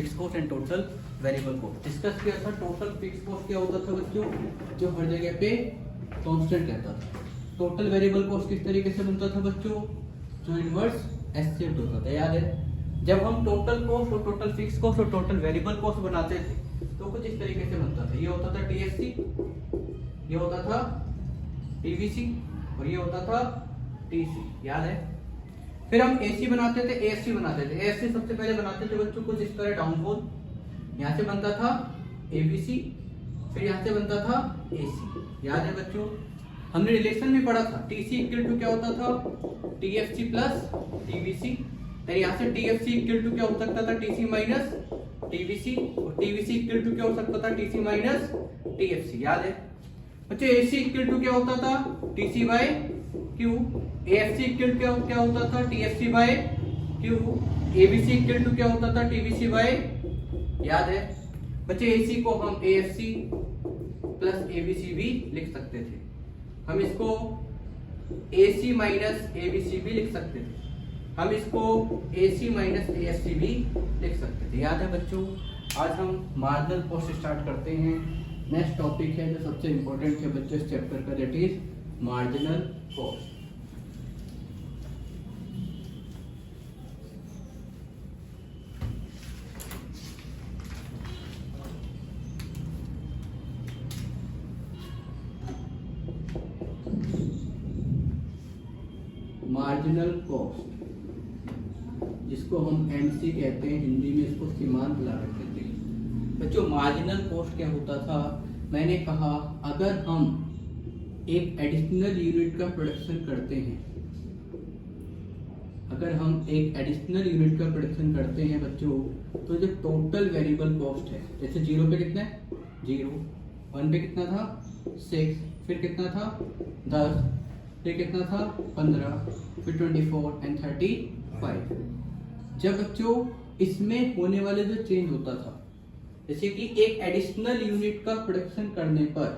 Fix cost and total variable cost discuss किया था। Total fix cost क्या होता था बच्चों, जो हर जगह पे कांस्टेंट रहता था। टोटल वेरिएबल कॉस्ट किस तरीके से बनता था बच्चों, जो इनवर्स एससीएफ होता था, याद है। जब हम टोटल कॉस्ट और टोटल फिक्स कॉस्ट और टोटल वेरिएबल कॉस्ट बनाते थे तो कुछ इस तरीके से बनता था। ये होता था टीएफसी, ये होता था टीवीसी और ये होता था टीसी, याद है। फिर हम एसी बनाते थे, एएफसी बनाते थे। एएफसी सबसे पहले बनाते थे बच्चों कुछ इस तरह डाउनफॉल, यहाँ से बनता था एबीसी, फिर यहाँ से बनता था एसी, याद है बच्चों। हमने रिलेशन में पढ़ा था, टीसी इक्वल टू क्या होता था, टीएफसी प्लस टीवीसी। फिर यहाँ से टीएफसी इक्वल टू क्या हो सकता था, टीसी माइनस टीवीसी, और टीवीसी इक्वल टू क्या हो सकता था, टीसी माइनस टीएफसी, याद है बच्चों। एसी इक्वल टू क्या होता था, TC by Q. AFC equal क्या होता था, TFC by Q. ABC equal to क्या होता था, टीबीसी बाय, याद है बच्चे। एसी को हम एएफसी प्लस एबीसी भी लिख सकते थे। हम इसको एसी माइनस एबीसी भी लिख सकते थे। हम इसको एसी माइनस एएफसी भी लिख सकते थे, याद है बच्चों। आज हम मार्जिनल कॉस्ट स्टार्ट करते हैं। नेक्स्ट टॉपिक है जो सबसे इंपॉर्टेंट है बच्चों इस चैप्टर का, that is marginal cost. Marginal cost जिसको हम एमसी कहते हैं, हिंदी में इसको सीमांत लागत कहते हैं बच्चों। मार्जिनल कॉस्ट क्या होता था, मैंने कहा अगर हम एक एडिशनल यूनिट का प्रोडक्शन करते हैं, अगर हम एक एडिशनल यूनिट का प्रोडक्शन करते हैं बच्चों, तो जो टोटल वेरिएबल कॉस्ट है, जैसे जीरो पे कितना है 0, 1 पे कितना था 6, फिर कितना था 10, फिर कितना था 15, फिर 24 एंड 35। जब बच्चों इसमें होने वाले जो चेंज होता था, जैसे कि एक एडिशनल यूनिट का प्रोडक्शन करने पर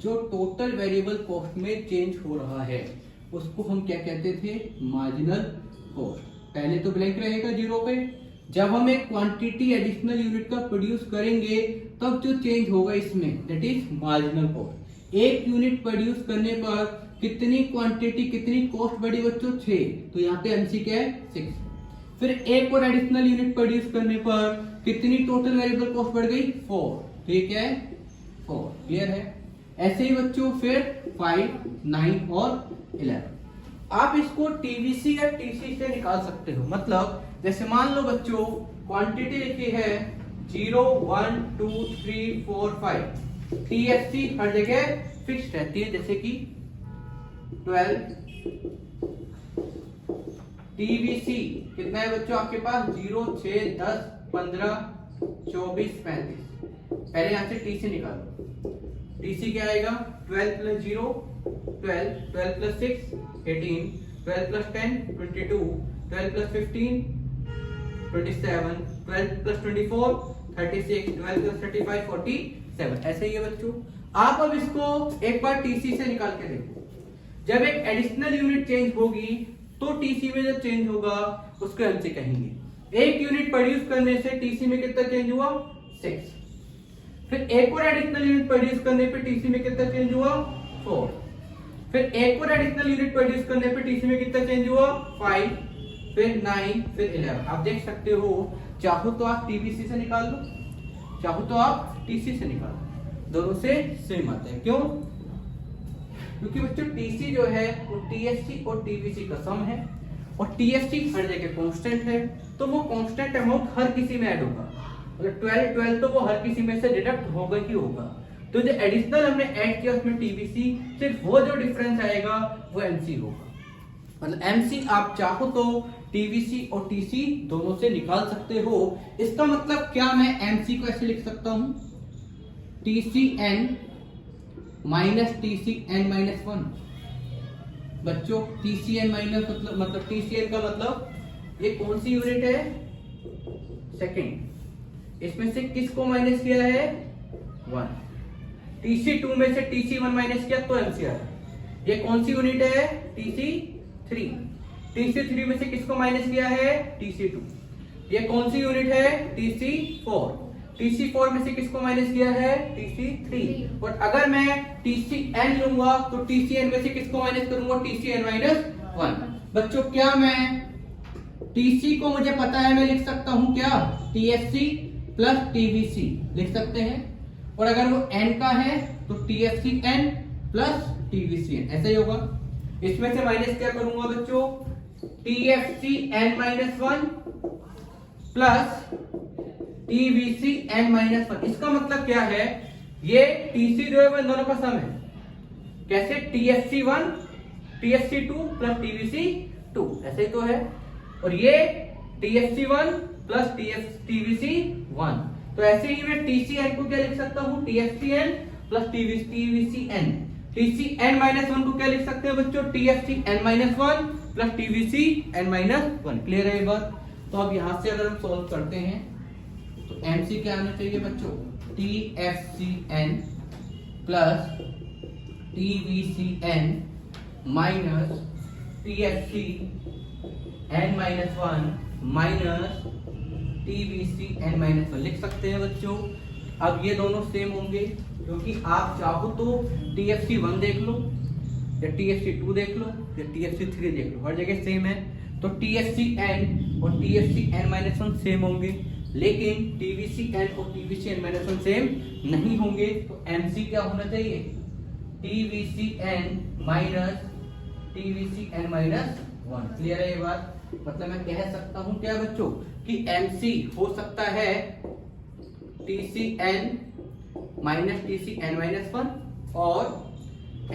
जो टोटल वेरिएबल कॉस्ट में चेंज हो रहा है उसको हम क्या कहते थे, मार्जिनल कॉस्ट। पहले तो ब्लैंक रहेगा 0 पे। जब हम एक क्वांटिटी एडिशनल यूनिट का प्रोड्यूस करेंगे तब जो चेंज होगा इसमें, दैट इज मार्जिनल कॉस्ट। एक यूनिट प्रोड्यूस करने पर कितनी क्वांटिटी, कितनी कॉस्ट बढ़ी बच्चों, 6, तो यहाँ पे एमसी क्या है 6। फिर एक और एडिशनल यूनिट प्रोड्यूस करने पर कितनी टोटल वेरिएबल कॉस्ट बढ़ गई, 4, तो ये क्या है 4, क्लियर है। ऐसे ही बच्चों फिर 5, 9 और 11। आप इसको टीवीसी या टीसी से निकाल सकते हो। मतलब जैसे मान लो बच्चों क्वांटिटी लिखी है 0, 1, 2, 3, 4, 5। टीएफसी हर जगह फिक्स रहती है, जैसे कि 12। टीवीसी कितना है बच्चों आपके पास, 0, 6, 10, 15, 24, 35। पहले यहां से टीसी निकालो। टीसी क्या आएगा, 12 plus 0 12, 12 plus 6 18, 12 plus 10 22, 12 plus 15 27, 12 plus 24 36, 12 plus 35 47। ऐसे ही है बच्चों। आप अब इसको एक बार टीसी से निकाल के देखो। जब एक एडिशनल यूनिट चेंज होगी तो टीसी में जब चेंज होगा उसको एमसी कहेंगे। एक यूनिट प्रोड्यूस करने से टीसी में कितना चेंज हुआ, 6। फिर एक और एडिशनल यूनिट प्रोड्यूस करने पे टीसी में कितना चेंज हुआ, 4। फिर एक और एडिशनल यूनिट प्रोड्यूस करने पे टीसी में कितना चेंज हुआ, 5, फिर 9, फिर 11। आप देख सकते हो, चाहो तो आप टीबीसी से निकाल लो, चाहो तो आप टीसी से निकाल लो, दोनों से सेम आता है। क्यों, क्योंकि बच्चों टीसी जो है वो टीएससी और टीवीसी का सम है, और टीएससी हर जगह कांस्टेंट है, तो वो कांस्टेंट अमाउंट हर किसी में ऐड होगा। मतलब 12 तो वो हर किसी में से डिडक्ट होगा ही होगा। तो जो एडिशनल हमने ऐड किया उसमें टीवीसी, सिर्फ वो जो डिफरेंस आएगा वो एमसी होगा। मतलब एमसी आप चाहो तो टीवीसी और टीसी दोनों से निकाल सकते हो। इसका मतलब क्या, मैं एमसी को ऐसे लिख सकता हूं, टीसीएन माइनस टीसीएन माइनस 1। बच्चों टीसीएन माइनस मतलब टीसीएन का मतलब ये कौन सी यूनिट है, सेकंड। इसमें से किसको माइनस किया है, 1। TC2 में से TC1 माइनस किया तो एमसीआर। ये कौन सी यूनिट है, TC3। TC3 में से किसको माइनस किया है, TC2। ये कौन सी यूनिट है? TC4। TC4 में से किसको माइनस किया है? TC3। और अगर मैं TCN लूंगा तो TCN में से किसको माइनस करूंगा? TCN minus 1। बच्चों क्या मैं TC को मुझे पता है, मैं लिख सकता हूं क्या? TFC प्लस TVC लिख सकते हैं। और अगर वो N का है तो TFCN प्लस TVCN, ऐसा ही होगा। इसमें से माइनस क्या करूंगा बच्चों? TFCN minus 1 plus TVCN minus 1। इसका मतलब क्या है? ये TC जो है इन दोनों का सम है। कैसे? TFC1 TFC2 प्लस TVC2, ऐसे ही तो है। और ये TFC1 प्लस TVC1। तो ऐसे ही मैं TCN को क्या लिख सकता हूं? TFCN plus TVCN। TCN minus 1 को क्या लिख सकते हैं बच्चों? TFCN minus 1 plus TVCN minus 1। Clear है ये बात? तो अब यहां से अगर हम सॉल्व करते हैं तो MC क्या आना चाहिए बच्चों? TFCN plus TVCN minus TFCN minus 1 minus TVCN minus 1 लिख सकते हैं बच्चों। अब ये दोनों सेम होंगे, क्योंकि आप चाहो तो TFC1 देख लो या TFC2 देख लो या TFC3 देख लो, हर जगह सेम है। तो TFCN और TFCN माइनस 1 सेम होंगे, लेकिन TVCN और TVCN माइनस 1 सेम नहीं होंगे। तो MC क्या होना चाहिए? TVCN minus TVCN minus 1। Clear है ये बात? मतलब मैं कह सकता हूं क्या बच्चों कि MC हो सकता है TCN माइनस TCN माइनस 1 और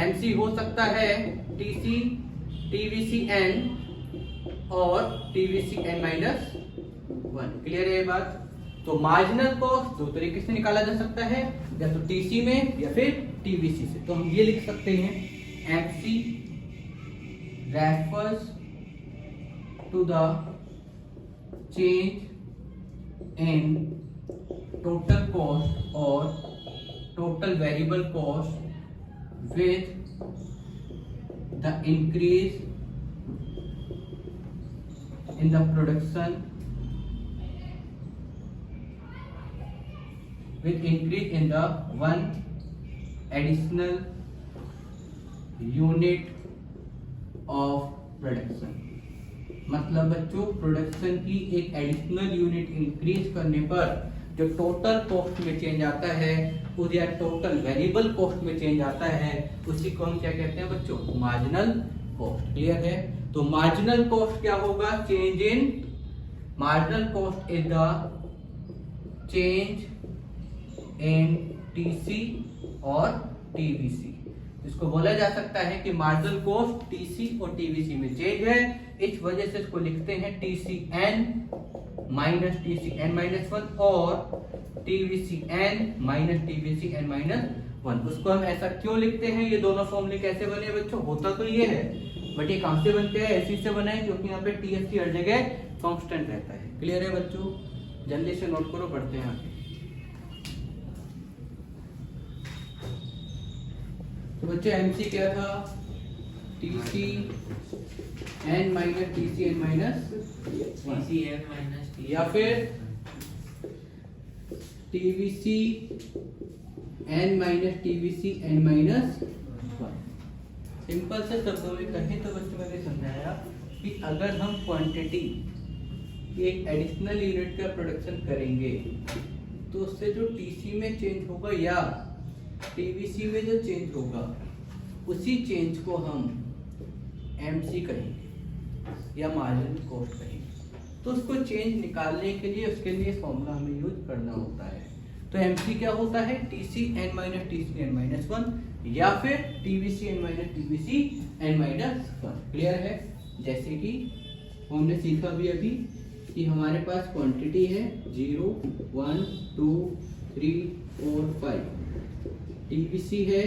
MC हो सकता है TVCN और TVCN माइनस 1। क्लियर है ये बात? तो मार्जिनल कॉस्ट दो तरीके से निकाला जा सकता है, या तो TC में या फिर TVC से। तो हम ये लिख सकते हैं MC refers to the change in total cost or total variable cost with the increase in the production, with increase in the one additional unit of production। मतलब बच्चों प्रोडक्शन की एक एडिशनल यूनिट इंक्रीज करने पर जो total cost में change आता है, उस या टोटल वेरिएबल कॉस्ट में चेंज आता है, उसी को हम क्या कहते हैं बच्चों? Marginal cost. क्लियर है? तो मार्जिनल कॉस्ट क्या होगा? Change in marginal cost is the change in TC और TVC। इसको बोला जा सकता है कि मार्जिनल कॉस्ट TC और TVC में चेंज है, इस वजह से इसको लिखते हैं TCN माइनस TCN माइनस 1 और TVCN माइनस TVCN माइनस 1। उसको हम ऐसा क्यों लिखते हैं? ये दोनों फॉर्मूले कैसे बने बच्चों? होता तो ये है, बट ये कहां से बनते हैं? ऐसी से बना है, क्योंकि यहाँ पे TFC हर जगह कांस्टेंट रहता है। क्लियर है बच्चों? जल्दी से नोट करो, पढ़ते हैं आगे। तो बच्चों MC क्या था? TCN minus TCN minus TCN minus, या फिर TVCN minus TVCN minus 1। Simple से शब्दों में कहें तो बच्चों मैंने समझाया कि अगर हम क्वांटिटी एक एडिशनल यूनिट का प्रोडक्शन करेंगे तो उससे जो TC में चेंज होगा या TVC में जो चेंज होगा, उसी चेंज को हम MC कहेंगे या मार्जिनल कॉस्ट कहेंगे। तो उसको चेंज निकालने के लिए उसके लिए फॉर्मूला हमें यूज करना होता है। तो MC क्या होता है? TCN माइनस TCN माइनस 1 या फिर TVCN minus TVCN minus 1। Clear है? जैसे कि हमने सीखा भी अभी कि हमारे पास क्वांटिटी है 0, 1, 2, 3, 4, 5। TVC है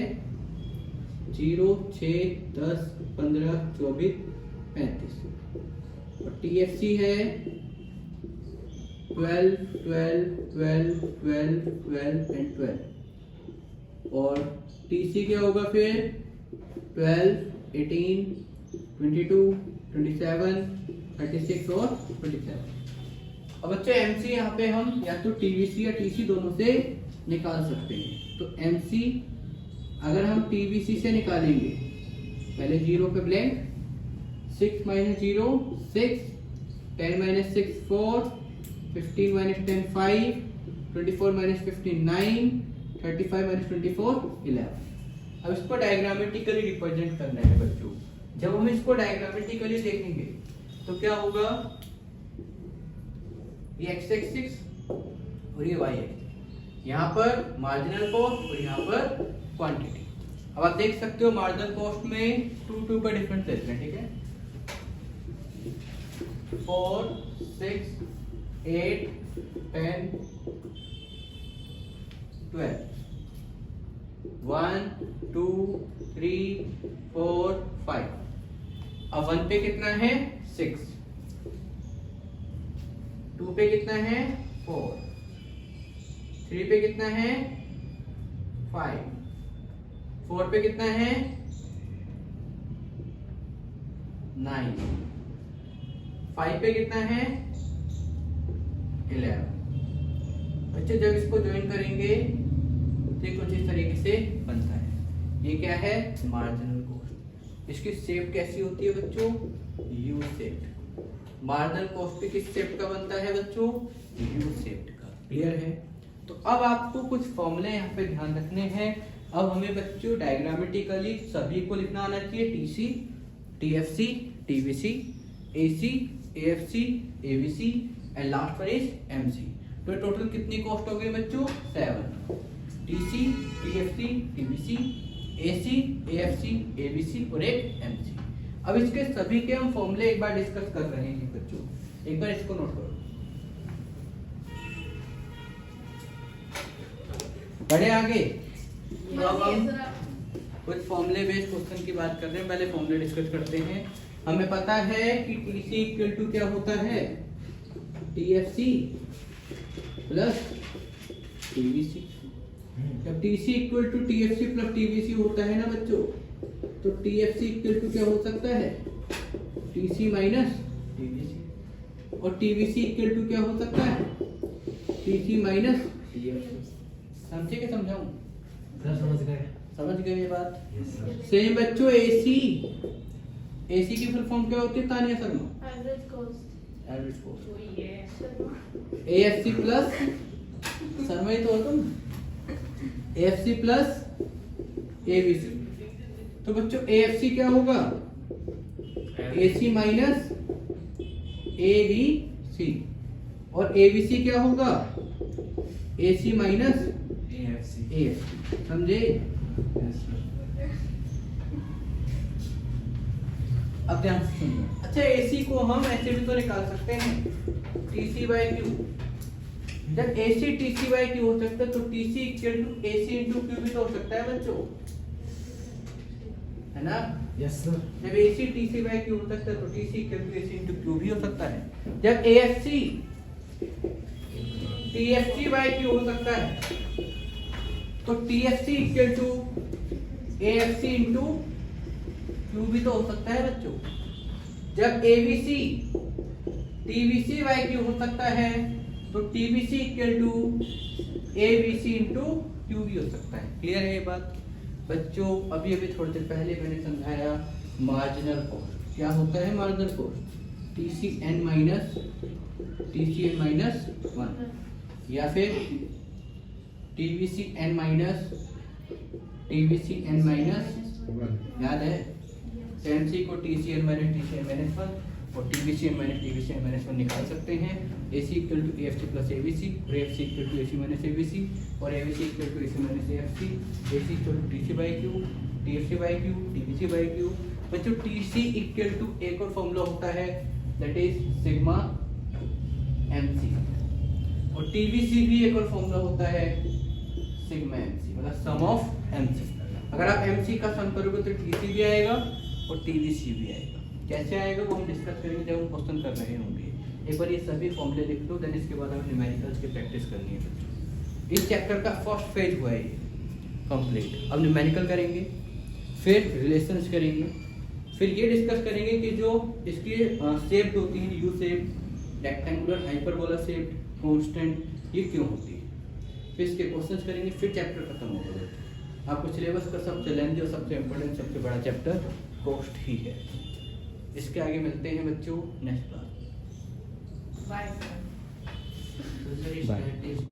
0, 6, 10, 15, 24, 35 और TFC है 12, 12, 12, 12, 12 एंड 12। और TC क्या होगा फिर? 12, 18, 22, 27, 36 और 27। अब बच्चों एमसी यहाँ पे हम या तो टीवीसी या टीसी दोनों से निकाल सकते हैं। तो एमसी अगर हम टीवीसी से निकालेंगे, पहले 0 पे blank, 6 minus 0 6, 10 minus 6 4, 15 minus 10 5, 24 minus 15 9, 35 minus 24 11। अब इसको डायग्रामेटिकली रिप्रेजेंट करना है बच्चों। जब हम इसको डायग्रामेटिकली देखेंगे तो क्या होगा, ये एक्स एक्सिस और ये वाई एक्सिस, यहाँ पर मार्जिनल कॉस्ट और यहाँ पर क्वांटिटी। अब आप देख सकते हो मार्जिनल कॉस्ट में 2 का डिफरेंस लेते हैं, ठीक है। 4 6 8 10 12, 1 2 3 4 5। अब 1 पे कितना है 6, 2 पे कितना है 4, 3 पे कितना है 5, 4 पे कितना है 9, 5 पे कितना है 11। बच्चे जब इसको ज्वाइन करेंगे तो कुछ इस तरीके से बनता है। ये क्या है, मार्जिनल कॉस्ट। इसकी शेप कैसी होती है बच्चों, यू शेप्ड। मार्जिनल कॉस्ट भी किस शेप का बनता है बच्चों, यू शेप्ड का। क्लियर है। तो अब आपको कुछ फॉर्मूले यहाँ पे ध्यान रखने हैं। अब हमें बच्चों डायग्रामेटिकली सभी को लिखना आना चाहिए, TC, TFC, TVC, AC, AFC, ABC and last one is MC. तो टोटल कितनी कॉस्ट हो गई बच्चों, 7। TC, TFC, TVC, AC, AFC, ABC और एक एमसी। अब इसके सभी के हम फॉर्मूले एक बार डिस्कस कर रहे हैं बच्चों, एक बार इसको नोट करो। बढ़े आगे। तो अब हम कुछ फॉर्मूले बेस्ड क्वेश्चन की बात कर रहे हैं। पहले फॉर्मूले डिस्कस करते हैं। हमें पता है कि टीसी इक्वल टू क्या होता है, टीएफसी प्लस टीवीसी। जब TC equal to TFC plus TVC होता है ना बच्चों, तो टीएफसी इक्वल टू क्या हो सकता है, टीसी माइनस टीवीसी। और टीवीसी इक्वल टू क्या हो सकता है, टीसी माइनस टीएफसी। समझे कि समझाऊं? समझ गए ये बात? सेम बच्चों एसी, एसी की फुल फॉर्म क्या होती है Tania Sharma? Average cost. Average cost. AFC plus, Sharma ही तो हो तुम, एएफसी प्लस एबीसी। तो बच्चों एएफसी क्या होगा, एसी माइनस एबीसी। और एबीसी क्या होगा, एसी माइनस एएफसी। समझे? अब ध्यान से सुनिए। अच्छा एसी को हम ऐसे भी तो निकाल सकते हैं, टीसी बाय क्यू। जब एसी टीसी बाय क्यू हो सकता है तो TC equal to AC into Q भी तो हो सकता है बच्चों, है ना? Yes sir. जब एसी टीसी बाय क्यू हो सकता है तो TC equal to AC into Q भी हो सकता है। जब एएफसी टीएफसी बाय क्यू हो सकता है तो TFC equal to AFC into Q भी तो हो सकता है बच्चों। जब एबीसी टीवीसी बाय क्यू हो सकता है तो TBC equal to ABC into Q भी हो सकता है। क्लियर है ये बात बच्चों? अभी अभी थोड़ी देर पहले मैंने समझाया मार्जिनल कॉस्ट क्या होता है। मार्जिनल कॉस्ट टीसीएन माइनस 1 या फिर टीवीसीएन माइनस 1 याद है। एमसी को टीसीएन माइनस 1 और टीवीसीएन माइनस टीवीसीएन माइनस 1 निकाल सकते हैं। AC equal to AFC plus ABC और AFC equal to AC minus ABC और ABC equal to AC minus AFC. AC equal to TC by Q, TFC by Q, TVC by Q. बच्चों TC equal to एक और formula होता है that is sigma MC और TVC भी एक और फॉर्मूला होता है सिग्मा एमसी, मतलब सम ऑफ एमसी। अगर आप एमसी का सम करोगे तो टीसी भी आएगा और टीवीसी भी आएगा। कैसे आएगा वो हम डिस्कस करेंगे जब हम क्वेश्चन कर रहे होंगे। एक बार ये सभी फॉर्मूले लिख लो, देन इसके बाद हमें न्यूमेरिकल्स की प्रैक्टिस करनी है। इस चैप्टर का फर्स्ट फेज हुआ है कंप्लीट। अब न्यूमेरिकल करेंगे, फिर रिलेशंस करेंगे, फिर ये डिस्कस करेंगे कि जो इसकी शेप होती है U shape rectangular hyperbola shaped constant ये क्यों होती है, फिर इसके क्वेश्चंस करेंगे, फिर चैप्टर खत्म होगा। आपको सिलेबस का सबसे लेंथी और सबसे इम्पोर्टेंट सबसे बड़ा चैप्टर कॉस्ट ही है। इसके आगे मिलते हैं बच्चों नेक्स्ट क्लास। बाय। बाय।